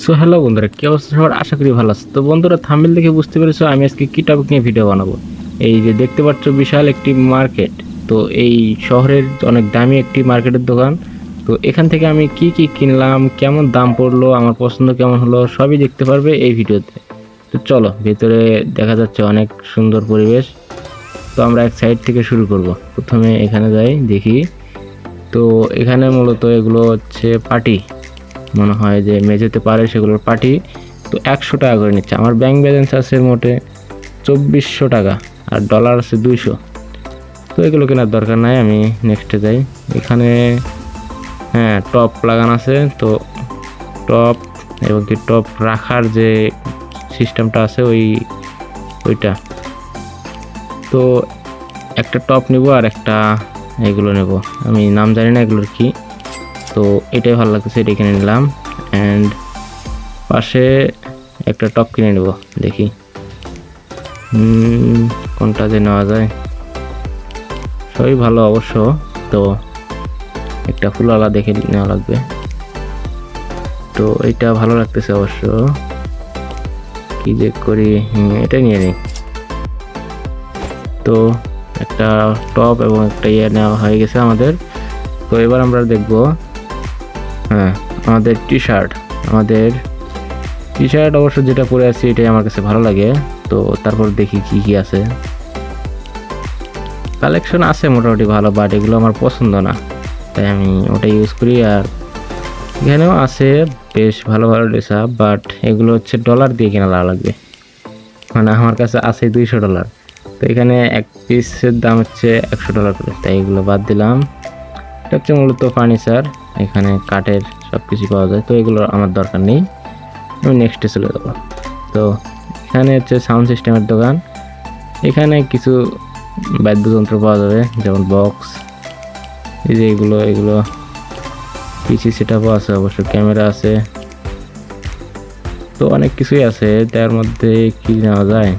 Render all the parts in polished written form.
So hello বন্ধুরা, কি অবস্থা সবার? আশা করি ভালো আছে। তো বন্ধুরা, থাম্বনেল দেখে বুঝতে পেরেছো আমি আজকে কি টপিক নিয়ে ভিডিও বানাবো। এই যে দেখতে পাচ্ছ বিশাল একটি মার্কেট। তো এই শহরের অনেক দামি একটি মার্কেটের দোকান। তো এখান থেকে আমি কি কি কিনলাম, কেমন দাম পড়লো, আমার পছন্দ কেমন হলো, সবই দেখতে পারবে এই ভিডিওতে। তো চলো, ভেতরে দেখা যাচ্ছে অনেক সুন্দর পরিবেশ। তো আমরা এক সাইড থেকে শুরু করব। প্রথমে এখানে যাই, দেখি। তো এখানে মূলত এগুলো হচ্ছে পার্টি, মনে হয় যে মেঝেতে পারে সেগুলোর পার্টি। তো 100 টাকা করে নিচ্ছে। আমার ব্যাংক ব্যালেন্স আছে মোটে 2400 টাকা, আর ডলার আছে 200। তো এগুলো কেনার দরকার নাই, আমি নেক্সটে যাই। এখানে হ্যাঁ, টপ লাগানো আছে। তো টপ এবং কি টপ রাখার যে সিস্টেমটা আছে ওইটা। তো একটা টপ নিব আর একটা এগুলো নেব, আমি নাম জানি না এগুলোর কি। তো এটাই ভালো লাগতেছে, এটা কিনে নিলাম। অ্যান্ড পাশে একটা টপ কিনে নেব, দেখি কোনটা যে নেওয়া যায়। সবই ভালো অবশ্য। তো একটা ফুলওয়ালা দেখে নেওয়া লাগবে। তো এটা ভালো লাগতেছে অবশ্য, কি যে করি, এটাই নিয়ে নিই। তো একটা টপ এবং একটা নেওয়া হয়ে গেছে আমাদের। তো এবার আমরা দেখব, হ্যাঁ, আমাদের টি শার্ট অবশ্য যেটা পরে আছি এটাই আমার কাছে ভালো লাগে। তো তারপর দেখি কি কি আছে। কালেকশন আছে মোটামুটি ভালো, বাট এগুলো আমার পছন্দ না, তাই আমি ওটা ইউজ করি। আর এখানেও আছে বেশ ভালো ভালো ড্রেস আপ, বাট এগুলো হচ্ছে ডলার দিয়ে কেনা লাগবে। মানে আমার কাছে আছে $200। তো এখানে এক পিসের দাম হচ্ছে $100 করে, তাই এগুলো বাদ দিলাম। এটা হচ্ছে মূলত ফার্নিচার, এখানে কাঠের সব কিছু পাওয়া যায়। তো এগুলো আমার দরকার নেই, আমি নেক্সটে চলে যাবো। তো এখানে হচ্ছে সাউন্ড সিস্টেমের দোকান। এখানে কিছু বাদ্যযন্ত্র পাওয়া যাবে, যেমন বক্স, এই যে এগুলো পিসি সেটআপও আছে, অবশ্য ক্যামেরা আছে। তো অনেক কিছুই আছে, তার মধ্যে কি নেওয়া যায়।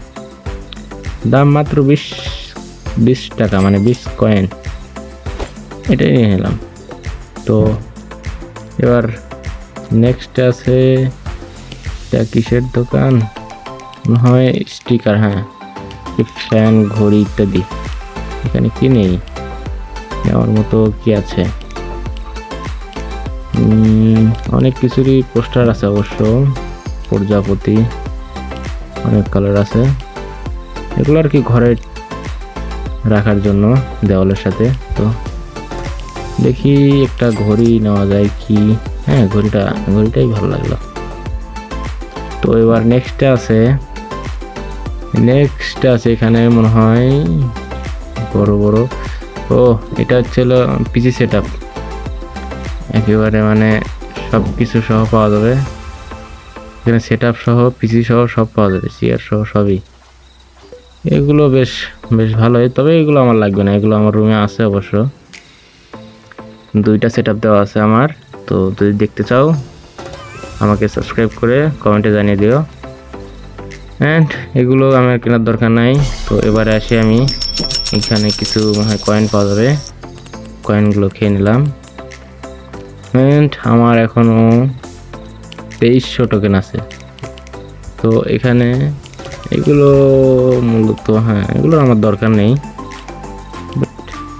দাম মাত্র 20 টাকা, মানে 20 কয়েন। এটাই নিয়ে নিলাম। তো এবার নেক্সট আছে, এটা কিসের দোকান, মনে হয় স্টিকার, হ্যাঁ, ফ্যান, ঘড়ি ইত্যাদি। এখানে কি নেই নেওয়ার মতো, কি আছে? অনেক কিছুরই পোস্টার আছে অবশ্য, প্রজাপতি, অনেক কালার আছে। এগুলো আর কি ঘরে রাখার জন্য দেওয়ালের সাথে। তো দেখি একটা ঘড়ি নেওয়া যায় কি। হ্যাঁ, ঘড়িটাই ভালো লাগলো। তো এবার নেক্সট আছে এখানে মনে হয় বড় বড়। ও, এটা হচ্ছিল পিসি সেটআপ, একেবারে মানে সব কিছু সহ পাওয়া যাবে এখানে। সেটআপ সহ, পিসি সহ সব পাওয়া যাবে, চেয়ার সহ সবই। এগুলো বেশ বেশ ভালোই, তবে এগুলো আমার লাগবে না, এগুলো আমার রুমে আছে অবশ্য। 2টা সেটআপ দেওয়া আছে আমার। তো যদি দেখতে চাও আমাকে সাবস্ক্রাইব করে কমেন্টে জানিয়ে দিও। অ্যান্ড এগুলো আমার কেনার দরকার নাই। তো এবারে আসি আমি, এখানে কিছু কয়েন পাওয়া যাবে, কয়েনগুলো খেয়ে নিলাম। অ্যান্ড আমার এখনো 2300 টোকেন আছে। তো এখানে এগুলো মূলত, হ্যাঁ, এগুলো আমার দরকার নেই। বাট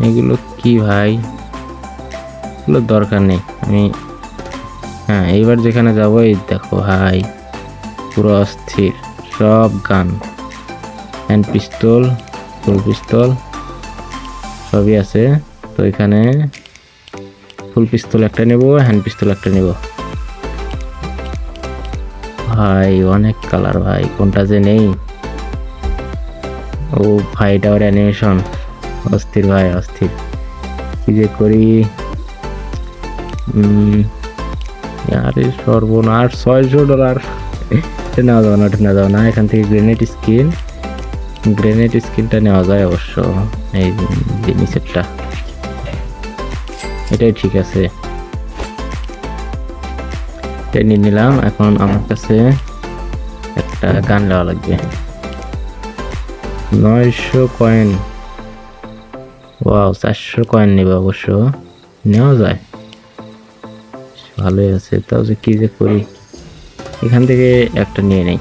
এগুলো কি ভাই, এগুলো দরকার নেই আমি। হ্যাঁ, এইবার যেখানে যাবো, এই দেখো ভাই, পুরো অস্থির সব গান, হ্যান্ড পিস্তল, ফুল পিস্তল সবই আছে। তো এখানে ফুল পিস্তল একটা নেব, হ্যান্ড পিস্তল একটা নেব। ভাই অনেক কালার, ভাই কোনটা যে নেই। ও ভাই, এটা ওর অ্যানিমেশন, অস্থির ভাই অস্থির, কি যে করি। আরে সর্বনাশ, $600। নেওয়া যাবে না, ওটা নেওয়া যাবে না। এখান থেকে গ্রেনেড স্কিনটা নেওয়া যায় অবশ্য, এই নিচেরটা, এটাই ঠিক আছে, এটা নিয়ে নিলাম। এখন আমার কাছে একটা গান নেওয়া লাগবে, 900 কয়েন। ওয়াও, 400 কয়েন নেবে অবশ্য, নেওয়া যায়, ভালোই আছে। তাও যে কি যে করি, এখান থেকে একটা নিয়ে নেই।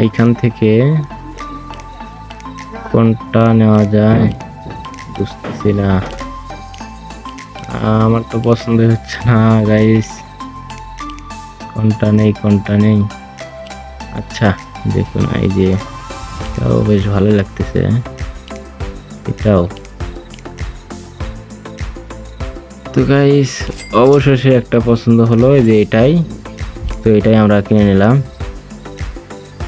এইখান থেকে কোনটা নেওয়া যায় বুঝতেছি না, আমার তো পছন্দ হচ্ছে না গাইস, কোনটা নেই। আচ্ছা দেখুন, এই যে এটাও বেশ ভালো লাগতেছে, এটাও। তো গাইস অবশেষে একটা পছন্দ হলো, এই যে এটাই। তো এটাই আমরা কিনে নিলাম।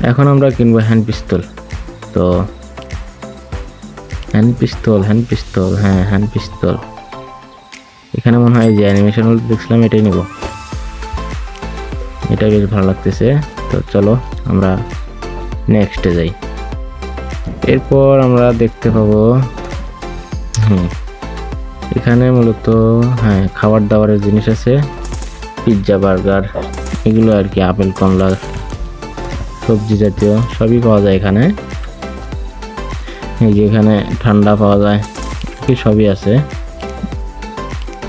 এখন আমরা কিনবো হ্যান্ড পিস্তল। তো হ্যান্ড পিস্তল, হ্যাঁ হ্যান্ড পিস্তল। এখানে মনে হয় যে অ্যানিমেশন দেখছিলাম, এটাই নেব। এটা বেশ ভালো লাগতেছে। তো চলো আমরা নেক্সটে যাই। এরপর আমরা দেখতে পাবো এখানে মূলত হ্যাঁ খাবার দাবারের জিনিস আছে, পিৎজা, বার্গার, এগুলো আর কি, আপেল, কমলা, সবজি জাতীয় সবই পাওয়া যায় এখানে। এই যে এখানে ঠান্ডা পাওয়া যায়, কি সবই আছে।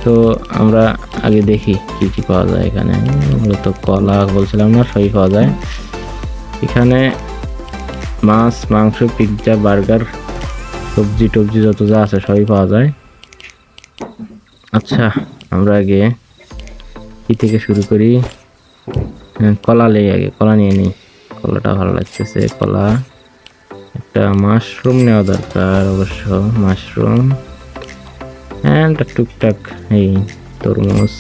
তো আমরা আগে দেখি কি কি পাওয়া যায় এখানে। মূলত কলা বলছিলাম না, সবই পাওয়া যায় এখানে। মাছ, মাংস, পিৎজা, বার্গার, সবজি টবজি যত যা আছে সবই পাওয়া যায়। আচ্ছা আমরা আগে কি থেকে শুরু করি? কলা আগে কলা নিয়ে নিই, কলাটা ভালো লাগতেছে। কলা, একটা মাশরুম নেওয়া দরকার অবশ্য, মাশরুম অ্যান্ড টুকটাক এই তরমুজ।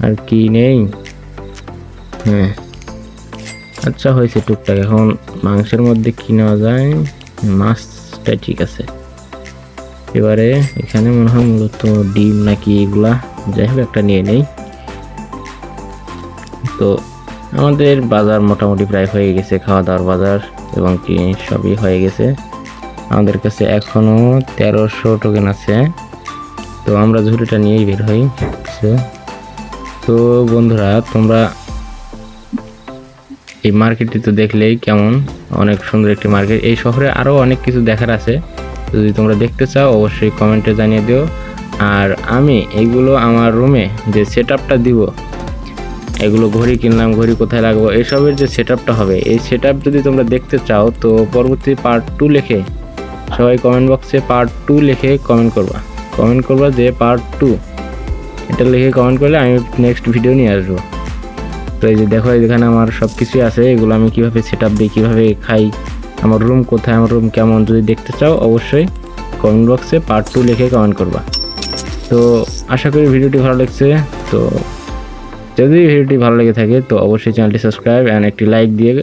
আর কি নেই? হ্যাঁ আচ্ছা হয়েছে টুকটাক। এখন মাংসের মধ্যে কি নেওয়া যায়? মাছটা ঠিক আছে। এবারে এখানে মনে হয় মূলত ডিম নাকি এগুলা, যাই হোক একটা নিয়ে নেই। তো আমাদের বাজার মোটামুটি প্রায় হয়ে গেছে, খাওয়া দাওয়ার বাজার এবং কি সবই হয়ে গেছে। আমাদের কাছে এখনো 1300 টোকেন আছে। তো আমরা ঝুড়িটা নিয়েই বের হই। তো বন্ধুরা তোমরা এই মার্কেটটি তো দেখলেই কেমন, অনেক সুন্দর একটি মার্কেট। এই শহরে আরও অনেক কিছু দেখার আছে, যদি তোমরা দেখতে চাও অবশ্যই কমেন্টে জানিয়ে দিও। আর আমি এইগুলো আমার রুমে যে সেট আপটা দিব, এগুলো ঘড়ি কিনলাম, ঘড়ি কোথায় লাগবো, এসবের যে সেট আপটা হবে, এই সেট আপ যদি তোমরা দেখতে চাও তো পরবর্তী পার্ট 2 লিখে সবাই কমেন্ট বক্সে পার্ট 2 লিখে কমেন্ট করবা যে পার্ট 2, এটা লিখে কমেন্ট করলে আমি নেক্সট ভিডিও নিয়ে আসবো। তো এই যে দেখো এখানে আমার সব কিছুই আছে, এগুলো আমি কিভাবে সেট আপ দিই, কীভাবে খাই, আমার রুম কোথায়, আমার রুম কেমন, যদি দেখতে চাও অবশ্যই কমেন্ট বক্সে পার্ট 2 লিখে কমেন্ট করবা। তো আশা করি ভিডিওটি ভালো লাগছে। তো যদি ভিডিওটি ভালো লেগে থাকে তো অবশ্যই চ্যানেলটি সাবস্ক্রাইব অ্যান্ড একটি লাইক দিয়ে